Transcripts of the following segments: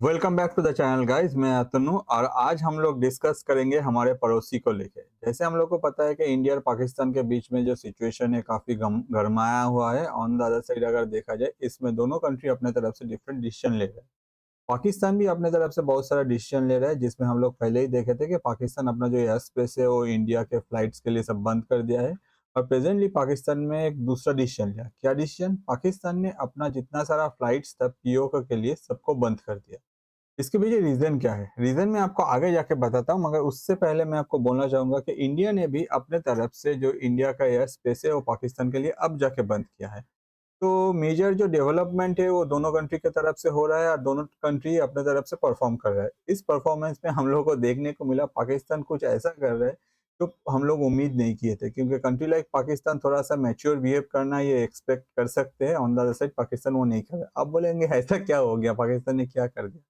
Welcome back to the channel guys. मैं अतनु और आज हम लोग डिस्कस करेंगे हमारे पड़ोसी को लेके। जैसे हम लोग को पता है कि इंडिया और पाकिस्तान के बीच में जो सिचुएशन है काफ़ी गरमाया हुआ है। ऑन द अदर साइड अगर देखा जाए, इसमें दोनों कंट्री अपने तरफ से डिफरेंट डिसीजन ले रहे हैं। पाकिस्तान भी अपने तरफ से बहुत सारा डिसीजन ले रहा है, जिसमें हम लोग पहले ही देखे थे कि पाकिस्तान अपना जो एयर स्पेस है वो इंडिया के फ्लाइट्स के लिए सब बंद कर दिया है। और प्रेजेंटली पाकिस्तान में एक दूसरा डिसीजन लिया। क्या डिसीजन? पाकिस्तान ने अपना जितना सारा फ्लाइट्स था पीओके के लिए सबको बंद कर दिया। इसके पीछे रीज़न क्या है? रीज़न मैं आपको आगे जाके बताता हूँ, मगर उससे पहले मैं आपको बोलना चाहूँगा कि इंडिया ने भी अपने तरफ से जो इंडिया का एयर स्पेस है वो पाकिस्तान के लिए अब जाके बंद किया है। तो मेजर जो डेवलपमेंट है वो दोनों कंट्री की तरफ से हो रहा है और दोनों कंट्री अपने तरफ से परफ़ॉर्म कर रहा है। इस परफ़ॉर्मेंस में हम लोगों को देखने को मिला पाकिस्तान कुछ ऐसा कर रहा है जो हम लोग उम्मीद नहीं किए थे, क्योंकि कंट्री लाइक पाकिस्तान थोड़ा-सा मैच्योर बिहेव करना ये एक्सपेक्ट कर सकते हैं। On the other side Pakistan वो नहीं कर रहा है। आप बोलेंगे ऐसा क्या हो गया? पाकिस्तान ने क्या कर दिया?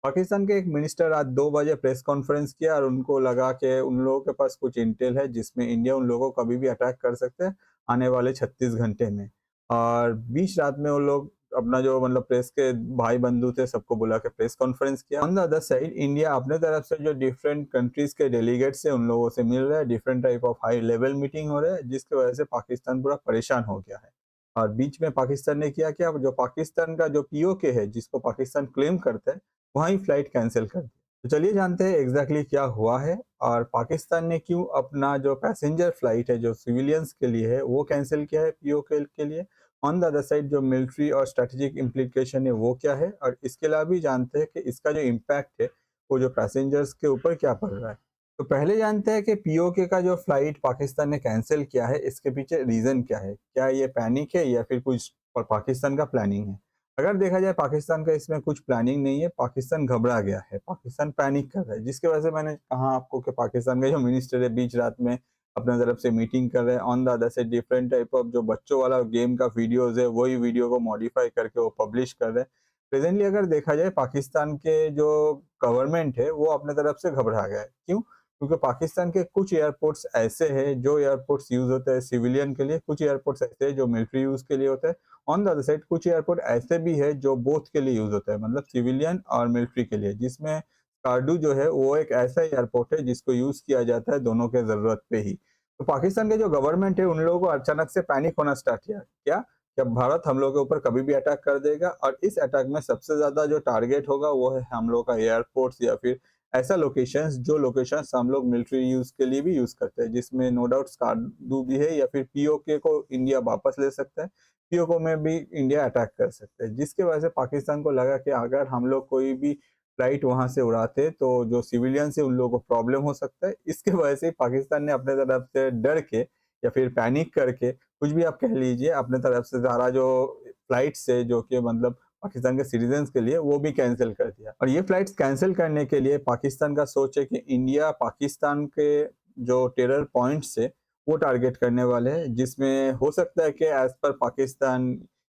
पाकिस्तान के एक मिनिस्टर आज 2 बजे प्रेस कॉन्फ्रेंस किया और उनको लगा कि उन लोगों के पास कुछ इंटेल है जिसमें इंडिया उन लोगों को कभी भी अटैक कर सकते हैं आने वाले 36 घंटे में। और बीच रात में वो लोग अपना जो मतलब प्रेस के भाई बंधु थे सबको बुला के प्रेस कॉन्फ्रेंस किया। On the other side India अपने तरफ से जो डिफरेंट कंट्रीज के डेलीगेट्स है उन लोगों से मिल रहा है, different type of high level meeting हो रहा है, जिसकी वजह से पाकिस्तान पूरा परेशान हो गया है। और बीच में पाकिस्तान ने किया क्या? जो पाकिस्तान का जो पीओके है जिसको पाकिस्तान क्लेम करता है, वहाँ ही फ्लाइट कैंसिल कर दी। तो चलिए जानते हैं एग्जैक्टली क्या हुआ है और पाकिस्तान ने क्यों अपना जो पैसेंजर फ्लाइट है जो सिविलियंस के लिए है वो कैंसिल किया है पीओके के लिए। ऑन द अदर साइड जो मिलिट्री और स्ट्रेटेजिक इम्प्लीकेशन है वो क्या है, और इसके अलावा भी जानते हैं कि इसका जो इम्पैक्ट है वो जो पैसेंजर्स के ऊपर क्या पड़ रहा है। तो पहले जानते हैं कि पीओके का जो फ्लाइट पाकिस्तान ने कैंसिल किया है इसके पीछे रीजन क्या है। क्या ये पैनिक है या फिर कुछ पाकिस्तान का प्लानिंग है? अगर देखा जाए पाकिस्तान का इसमें कुछ प्लानिंग नहीं है, पाकिस्तान घबरा गया है, पाकिस्तान पैनिक कर रहा है, जिसकी वजह से मैंने कहा आपको कि पाकिस्तान का जो मिनिस्टर है बीच रात में अपने तरफ से मीटिंग कर रहे हैं। ऑन द अदर से डिफरेंट टाइप ऑफ जो बच्चों वाला गेम का वीडियोस है वही वीडियो को मॉडिफाई करके वो पब्लिश कर रहे हैं। प्रेजेंटली अगर देखा जाए पाकिस्तान के जो गवर्नमेंट है वो अपने तरफ से घबरा गया है। क्यों? क्योंकि पाकिस्तान के कुछ एयरपोर्ट्स ऐसे हैं जो एयरपोर्ट्स यूज होते हैं सिविलियन के लिए, कुछ एयरपोर्ट्स ऐसे हैं जो मिलिट्री यूज के लिए होते हैं। ऑन द अदर साइड कुछ एयरपोर्ट ऐसे भी है जो बोथ के लिए यूज होता है, मतलब सिविलियन और मिलिट्री के लिए, जिसमें स्कार्डू जो है वो एक ऐसा एयरपोर्ट है जिसको यूज किया जाता है दोनों के जरूरत पे ही। तो पाकिस्तान के जो गवर्नमेंट है उन लोगों को अचानक से पैनिक होना स्टार्ट किया क्या, जब भारत हम लोगों के ऊपर कभी भी अटैक कर देगा और इस अटैक में सबसे ज्यादा जो टारगेट होगा वो है हम लोग का एयरपोर्ट्स या फिर ऐसा लोकेशंस जो लोकेशंस हम लोग मिलिट्री यूज के लिए भी यूज करते हैं, जिसमें नो डाउट स्कार्डू भी है या फिर पीओके को इंडिया वापस ले सकता है, पीओके में भी इंडिया अटैक कर सकता है। जिसकी वजह से पाकिस्तान को लगा कि अगर हम लोग कोई भी फ्लाइट वहां से उड़ाते तो जो सिविलियंस है उन लोगों को प्रॉब्लम हो सकता है। इसके वजह से पाकिस्तान ने अपने तरफ से डर के या फिर पैनिक करके, कुछ भी आप कह लीजिए, अपने तरफ से सारा जो फ्लाइट्स है जो कि मतलब पाकिस्तान के सिटीजन्स के लिए वो भी कैंसिल कर दिया। और ये फ्लाइट्स कैंसिल करने के लिए पाकिस्तान का सोच है कि इंडिया पाकिस्तान के जो टेरर पॉइंट्स है वो टारगेट करने वाले हैं, जिसमें हो सकता है कि एज पर पाकिस्तान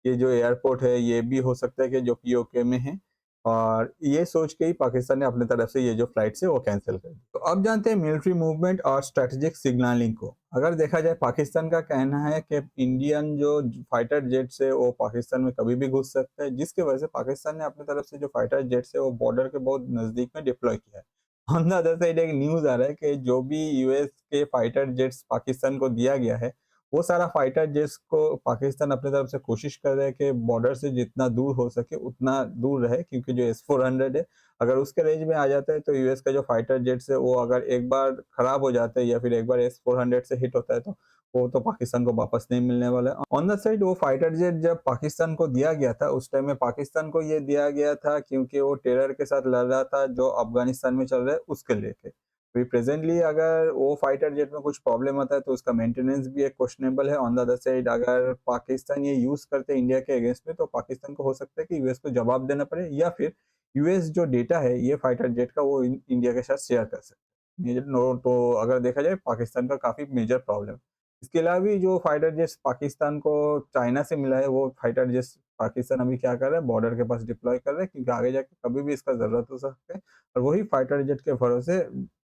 ये जो एयरपोर्ट है ये भी हो सकता है कि जो पीओके में है। और ये सोच के ही पाकिस्तान ने अपने तरफ से ये जो फ्लाइट्स है वो कैंसिल कर दी। तो अब जानते हैं मिलिट्री मूवमेंट और स्ट्रेटेजिक सिग्नलिंग को। अगर देखा जाए पाकिस्तान का कहना है कि इंडियन जो फाइटर जेट्स है वो पाकिस्तान में कभी भी घुस सकता है, जिसकी वजह से पाकिस्तान ने अपने तरफ से जो फाइटर जेट्स है वो बॉर्डर के बहुत नजदीक में डिप्लॉय किया है। ऑन द अदर साइड एक न्यूज आ रहा है कि जो भी यूएस के फाइटर जेट्स पाकिस्तान को दिया गया है वो सारा फाइटर जेट्स को पाकिस्तान अपने तरफ से कोशिश कर रहा है कि बॉर्डर से जितना दूर हो सके उतना दूर रहे, क्योंकि जो S-400 है अगर उसके रेंज में आ जाता है तो यूएस का जो फाइटर जेट्स है वो अगर एक बार खराब हो जाता है या फिर एक बार S-400 से हिट होता है तो वो तो पाकिस्तान को वापस नहीं मिलने वाला है। ऑन द साइड वो फाइटर जेट जब पाकिस्तान को दिया गया था उस टाइम में पाकिस्तान को ये दिया गया था क्योंकि वो टेरर के साथ लड़ रहा था जो अफगानिस्तान में चल रहा है उसके लेके। अभी प्रेजेंटली अगर वो फाइटर जेट में कुछ प्रॉब्लम आता है तो उसका मेंटेनेंस भी एक क्वेश्चनेबल है। ऑन द अदर साइड अगर पाकिस्तान ये यूज करते हैं इंडिया के अगेंस्ट में तो पाकिस्तान को हो सकता है कि यूएस को जवाब देना पड़े, या फिर यूएस जो डेटा है ये फाइटर जेट का वो इंडिया के साथ शेयर कर सकते हैं। तो अगर देखा जाए पाकिस्तान का काफी मेजर प्रॉब्लम। इसके अलावा भी जो फाइटर जेट्स पाकिस्तान को चाइना से मिला है वो फाइटर जेट्स पाकिस्तान अभी क्या कर रहा है, बॉर्डर के पास डिप्लॉय कर रहा है, क्योंकि आगे जाके कभी भी इसका जरूरत हो सकता है। और वही फाइटर जेट के भरोसे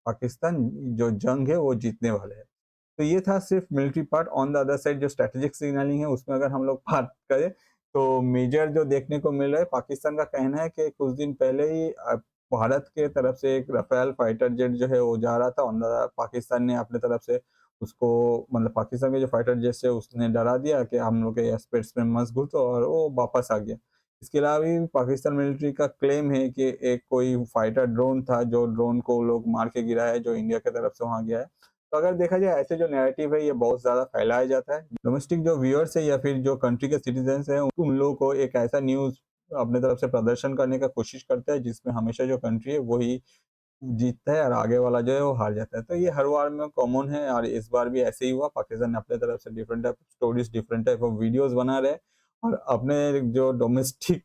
पाकिस्तान जो जंग है वो जीतने वाले हैं। तो ये था सिर्फ military part. On the other side जो स्ट्रेटेजिक सिग्नलिंग है उसमें अगर हम लोग बात करें तो मेजर जो देखने को मिल रहा है, पाकिस्तान का कहना है कि कुछ दिन पहले ही भारत के तरफ से एक राफेल फाइटर जेट जो है वो जा रहा था, और पाकिस्तान ने अपने तरफ से उसको, मतलब पाकिस्तान के जो फाइटर जेट है उसने डरा दिया कि हम लोग के एयर स्पेस में मत घुसो, और वो वापस आ गया। इसके अलावा भी पाकिस्तान मिलिट्री का क्लेम है कि एक कोई फाइटर ड्रोन था, जो ड्रोन को लोग मार के गिराया है, जो इंडिया की तरफ से वहाँ गया है। तो अगर देखा जाए, ऐसे जो नैरेटिव है ये बहुत ज़्यादा फैलाया जाता है। डोमेस्टिक जो व्यूअर्स है या फिर जो कंट्री के सिटीजन्स हैं, उन लोगों को एक ऐसा न्यूज़ अपने तरफ से प्रदर्शन करने का कोशिश करता है जिसमें हमेशा जो कंट्री है वही जीतता है और आगे वाला जो है वो हार जाता है। तो ये हर बार में कॉमन है, और इस बार भी ऐसे ही हुआ। पाकिस्तान ने अपने तरफ से different type stories, different type of videos बना रहे हैं, और अपने जो डोमेस्टिक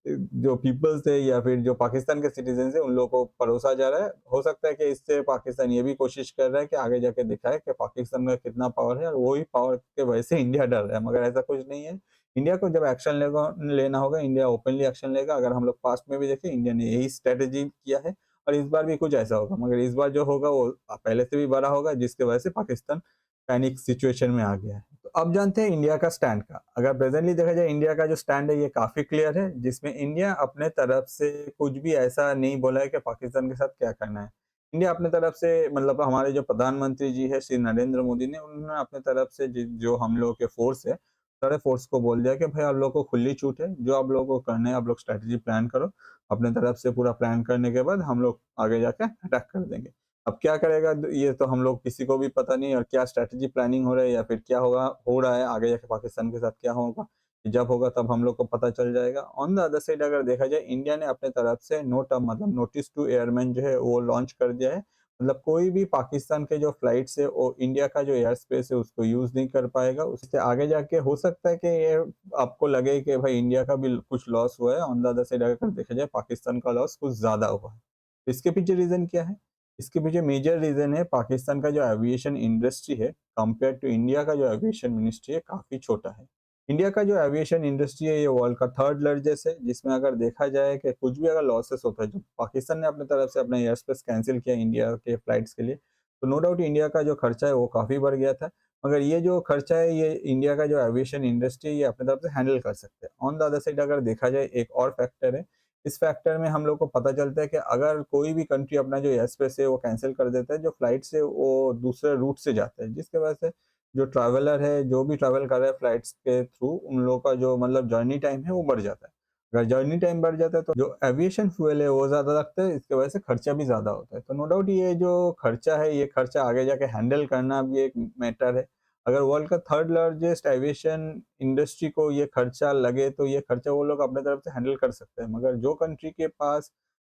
जो पीपल्स है या फिर जो पाकिस्तान के सिटीजन है, उन लोगों को परोसा जा रहा है। हो सकता है कि इससे पाकिस्तान ये भी कोशिश कर रहा है कि आगे जाके दिखाए कि पाकिस्तान का कितना पावर है, और वही पावर के वजह से इंडिया डर रहा है, मगर ऐसा कुछ नहीं है। इंडिया को जब एक्शन लेना होगा, इंडिया ओपनली एक्शन लेगा। अगर हम लोग पास्ट में भी देखें, इंडिया ने यही स्ट्रेटेजी किया है, और इस बार भी कुछ ऐसा होगा, मगर इस बार जो होगा वो पहले से भी बड़ा होगा, जिसकी वजह से पाकिस्तान पैनिक सिचुएशन में आ गया है। तो अब जानते हैं इंडिया का स्टैंड का। अगर प्रेजेंटली देखा जाए, इंडिया का जो स्टैंड है ये काफी क्लियर है, जिसमें इंडिया अपने तरफ से कुछ भी ऐसा नहीं बोला है कि पाकिस्तान के साथ क्या करना है। इंडिया अपने तरफ से, मतलब हमारे जो प्रधानमंत्री जी है श्री नरेंद्र मोदी ने, उन्होंने अपने तरफ से जो हम लोग के फोर्स है, सारे फोर्स को बोल दिया कि भाई आप लोगों को खुली छूट है, जो आप लोगों को करना है आप लोग स्ट्रेटेजी प्लान करो। अपने तरफ से पूरा प्लान करने के बाद हम लोग आगे जाके अटैक कर देंगे। अब क्या करेगा ये तो हम लोग किसी को भी पता नहीं, और क्या स्ट्रेटेजी प्लानिंग हो रहा है या फिर क्या होगा, हो रहा है आगे जाके पाकिस्तान के साथ क्या होगा, जब होगा तब हम लोग को पता चल जाएगा। ऑन द अदर साइड अगर देखा जाए, इंडिया ने अपने तरफ से नोट, मतलब नोटिस टू एयरमैन जो है वो लॉन्च कर दिया है। मतलब कोई भी पाकिस्तान के जो फ्लाइट्स है वो इंडिया का जो एयर स्पेस है उसको यूज नहीं कर पाएगा। उससे आगे जाके हो सकता है कि ये आपको लगे कि भाई इंडिया का भी कुछ लॉस हुआ है, ऑन द अदर साइड अगर देखा जाए पाकिस्तान का लॉस कुछ ज्यादा हुआ है। इसके पीछे रीजन क्या है? इसके पीछे मेजर रीजन है, पाकिस्तान का जो एविएशन इंडस्ट्री है कंपेयर टू इंडिया का जो एविएशन मिनिस्ट्री है काफी छोटा है। इंडिया का जो एविएशन इंडस्ट्री है ये वर्ल्ड का थर्ड लार्जेस्ट है, जिसमें अगर देखा जाए कि कुछ भी अगर लॉसेस होता है, जो पाकिस्तान ने अपने तरफ से अपना एयर स्पेस कैंसिल किया इंडिया के फ्लाइट्स के लिए, तो नो डाउट इंडिया का जो खर्चा है वो काफी बढ़ गया था। मगर ये जो खर्चा है ये इंडिया का जो एविएशन इंडस्ट्री है ये अपने तरफ से हैंडल कर सकते हैं। ऑन द अदर साइड अगर देखा जाए, एक और फैक्टर है। इस फैक्टर में हम लोग को पता चलता है कि अगर कोई भी कंट्री अपना जो एयर स्पेस है वो कैंसिल कर देता है, जो फ्लाइट से वो दूसरे रूट से जाता है, जिसके वजह से जो ट्रैवलर है, जो भी ट्रैवल कर रहा है फ्लाइट्स के थ्रू, उन लोगों का जो मतलब जर्नी टाइम है वो बढ़ जाता है। अगर जर्नी टाइम बढ़ जाता है तो जो एविएशन फ्यूल है वो ज़्यादा लगता है, इसकी वजह से खर्चा भी ज़्यादा होता है। तो नो डाउट ये जो खर्चा है, ये खर्चा आगे जाके हैंडल करना भी एक मैटर है। अगर वर्ल्ड का थर्ड लार्जेस्ट एविएशन इंडस्ट्री को ये खर्चा लगे, तो ये खर्चा वो लोग अपने तरफ से हैंडल कर सकते हैं। मगर जो कंट्री के पास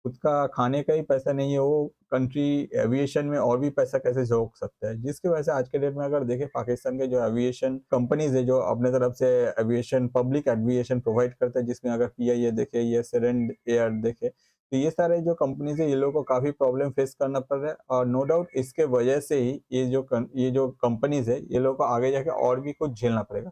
खुद का खाने का ही पैसा नहीं है, वो कंट्री एविएशन में और भी पैसा कैसे झोंक सकता है, जिसकी वजह से आज के डेट में अगर देखें, पाकिस्तान के जो एविएशन कंपनीज है जो अपने तरफ से एविएशन, पब्लिक एविएशन प्रोवाइड करते हैं, जिसमें अगर पीआईए देखे, ये सेरेंड एयर देखे, तो ये सारे जो कंपनीज है ये लोगों को काफी प्रॉब्लम फेस करना पड़ रहा है। और नो डाउट इसके वजह से ही ये जो कंपनीज है ये लोगों को आगे जाके और भी कुछ झेलना पड़ेगा।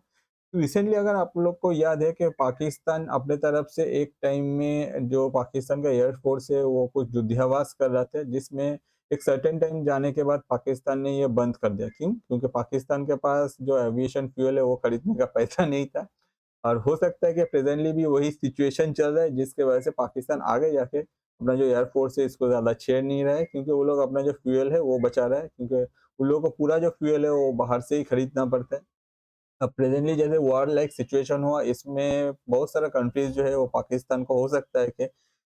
रिसेंटली अगर आप लोग को याद है कि पाकिस्तान अपने तरफ से एक टाइम में, जो पाकिस्तान का एयरफोर्स है वो कुछ युद्धाभ्यास कर रहा था, जिसमें एक सर्टेन टाइम जाने के बाद पाकिस्तान ने ये बंद कर दिया। क्यों? क्योंकि पाकिस्तान के पास जो एविएशन फ्यूल है वो खरीदने का पैसा नहीं था। और हो सकता है कि प्रेजेंटली भी वही सिचुएशन चल रहा है, जिसके वजह से पाकिस्तान आगे जाके अपना जो एयरफोर्स है इसको ज्यादा छेड़ नहीं रहा है, क्योंकि वो लोग अपना जो फ्यूल है वो बचा रहा है, क्योंकि उन लोगों को पूरा जो फ्यूल है वो बाहर से ही खरीदना पड़ता है। अब प्रेजेंटली जैसे वॉर लाइक सिचुएशन हुआ, इसमें बहुत सारा कंट्रीज जो है वो पाकिस्तान को हो सकता है कि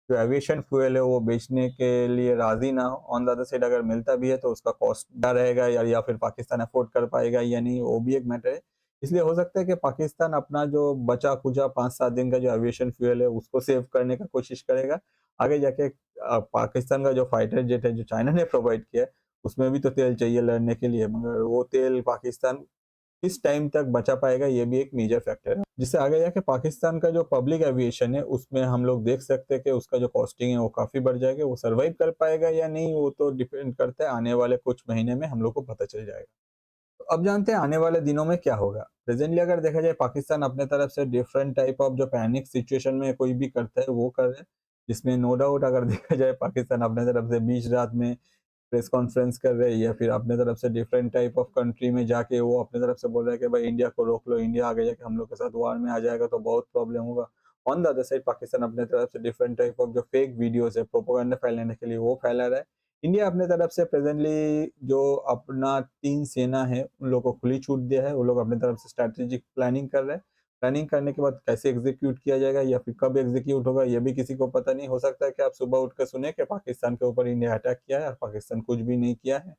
जो एविएशन फ्यूल है वो बेचने के लिए राजी ना हो। ऑन द अदर साइड अगर मिलता भी है तो उसका कॉस्ट क्या रहेगा, या फिर पाकिस्तान अफोर्ड कर पाएगा या नहीं, वो भी एक मैटर है। इसलिए हो सकता है कि पाकिस्तान अपना जो बचा कुचा 5-7 दिन का जो एविएशन फ्यूल है उसको सेव करने का कोशिश करेगा। आगे जाके पाकिस्तान का जो फाइटर जेट है जो चाइना ने प्रोवाइड किया है, उसमें भी तो तेल चाहिए लड़ने के लिए, मगर वो तेल पाकिस्तान किस टाइम तक बचा पाएगा, ये भी एक मेजर फैक्टर है। जिससे आगे जाके पाकिस्तान का जो पब्लिक एविएशन है उसमें हम लोग देख सकते हैं कि उसका जो कॉस्टिंग है वो काफी बढ़ जाएगा। वो सर्वाइव कर पाएगा या नहीं, वो तो डिपेंड करता है, आने वाले कुछ महीने में हम लोग को पता चल जाएगा। तो अब जानते हैं आने वाले दिनों में क्या होगा। प्रेजेंटली अगर देखा जाए, पाकिस्तान अपने तरफ से डिफरेंट टाइप ऑफ जो पैनिक सिचुएशन में कोई भी करता है वो कर रहा है, जिसमें नो डाउट अगर देखा जाए, पाकिस्तान अपने तरफ से बीच रात में प्रेस कॉन्फ्रेंस कर रहे हैं या फिर अपने तरफ से डिफरेंट टाइप ऑफ कंट्री में जाके वो अपने तरफ से बोल रहे हैं कि भाई इंडिया को रोक लो, इंडिया आगे जाके हम लोग के साथ वॉर में आ जाएगा तो बहुत प्रॉब्लम होगा। On the other side Pakistan अपने तरफ से डिफरेंट टाइप ऑफ जो फेक वीडियोस है प्रोपेगेंडा फैलाने के लिए वो फैला रहा है। इंडिया अपने तरफ से प्रेजेंटली जो अपना 3 सेना है उन लोगों को खुली छूट दिया है, वो लोग अपने तरफ से स्ट्रैटेजिक प्लानिंग कर रहे हैं। प्लानिंग करने के बाद कैसे एग्जीक्यूट किया जाएगा या फिर कब एग्जीक्यूट होगा ये भी किसी को पता नहीं। हो सकता है कि आप सुबह उठ कर सुने कि पाकिस्तान के ऊपर इंडिया अटैक किया है और पाकिस्तान कुछ भी नहीं किया है,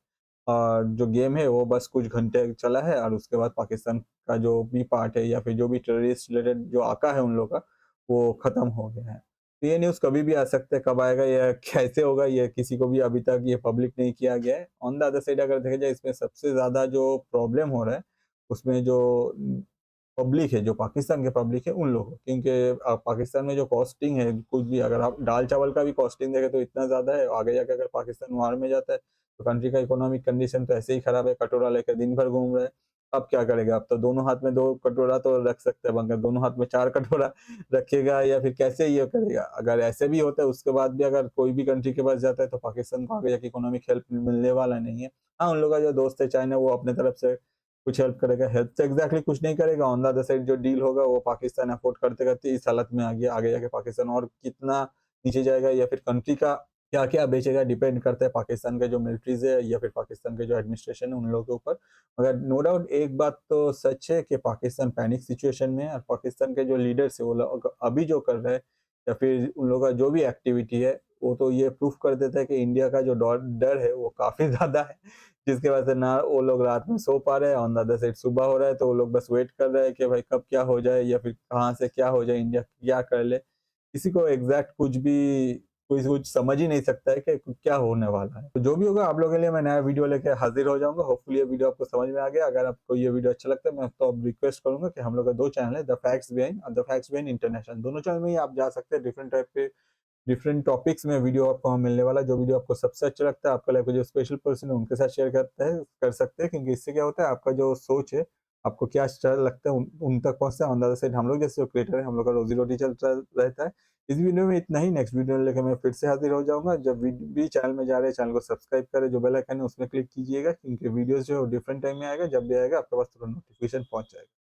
और जो गेम है वो बस कुछ घंटे चला है और उसके बाद पाकिस्तान का जो भी पार्ट है या फिर जो भी टेररिस्ट रिलेटेड जो आका है उन लोग का वो खत्म हो गया है। तो ये न्यूज़ कभी भी आ सकता है, कब आएगा या कैसे होगा ये किसी को भी अभी तक ये पब्लिक नहीं किया गया है। ऑन द अदर साइड अगर देखा जाए इसमें सबसे ज़्यादा जो प्रॉब्लम हो रहा है उसमें जो पब्लिक है, जो पाकिस्तान के पब्लिक है उन लोगों को, क्योंकि पाकिस्तान में जो कॉस्टिंग है कुछ भी, अगर आप दाल चावल का भी कॉस्टिंग देखें तो इतना ज़्यादा है, आगे जाके अगर पाकिस्तान वॉर में जाता है तो कंट्री का इकोनॉमिक कंडीशन तो ऐसे ही खराब है, कटोरा लेकर दिन भर घूम रहा है। अब क्या करेगा, अब तो दोनों हाथ में 2 कटोरा तो रख सकते हैं, मगर दोनों हाथ में 4 कटोरा रखेगा या फिर कैसे ये करेगा? अगर ऐसे भी होता है उसके बाद भी अगर कोई भी कंट्री के पास जाता है तो पाकिस्तान को आगे जाके इकोनॉमिक हेल्प मिलने वाला नहीं है। हाँ, उन लोगों का जो दोस्त है चाइना वो अपने तरफ से कुछ हेल्प करेगा, हेल्प से एग्जैक्टली कुछ नहीं करेगा। ऑन द अदर साइड जो डील होगा वो पाकिस्तान अफोर्ड करते करते इस हालत में आ गया, आगे जाके पाकिस्तान और कितना नीचे जाएगा या फिर कंट्री का क्या क्या बेचेगा डिपेंड करता है पाकिस्तान के जो मिलिट्रीज है या फिर पाकिस्तान के जो एडमिनिस्ट्रेशन है उन लोगों के ऊपर। मगर नो डाउट एक बात तो सच है कि पाकिस्तान पैनिक सिचुएशन में है और पाकिस्तान के जो लीडर्स है वो लोग अभी जो कर रहे हैं या फिर उन लोगों का जो भी एक्टिविटी है वो तो ये प्रूफ कर देता है कि इंडिया का जो डर है वो काफी ज्यादा है, जिसके वजह से ना वो लोग रात में सो पा रहे हैं, ऑन द अदर साइड सुबह हो रहा है तो वो लोग बस वेट कर रहे हैं कि भाई कब क्या हो जाए या फिर कहाँ से क्या हो जाए, इंडिया क्या कर ले। किसी को एग्जैक्ट कुछ भी कोई कुछ समझ ही नहीं सकता है कि क्या होने वाला है। तो जो भी होगा आप लोगों के लिए मैं नया वीडियो लेके हाजिर हो जाऊंगा। होपफुली ये वीडियो आपको समझ में आ गया। अगर आपको ये वीडियो अच्छा लगता है मैं तो अब रिक्वेस्ट करूंगा कि हम लोग का 2 चैनल है, द फैक्ट्स बिहाइंड और द फैक्ट्स बिहाइंड इंटरनेशनल। दोनों चैनल में ही आप जा सकते हैं, डिफरेंट टाइप के डिफरेंट टॉपिक्स में वीडियो आपको वहाँ मिलने वाला है। जो वीडियो आपको सबसे अच्छा लगता है, आपका लाइफ में जो स्पेशल पर्सन है उनके साथ शेयर कर सकते हैं, क्योंकि इससे क्या होता है आपका जो सोच है, आपको क्या अच्छा लगता है उन तक पहुँचता है। ऑन द अदर साइड हम लोग जैसे जो क्रिएटर है हम लोग का रोजी-रोटी चलता रहता है। इस वीडियो में इतना ही, नेक्स्ट वीडियो लेकर मैं फिर से हाजिर हो जाऊँगा। जब भी चैनल में जा रहे हैं चैनल को सब्सक्राइब करें, जो बेल आइकन है उसमें क्लिक कीजिएगा, क्योंकि वीडियोज़ जो है वो डिफरेंट टाइम में आएगा, जब भी आएगा आपके पास तुरंत नोटिफिकेशन पहुँच जाएगा।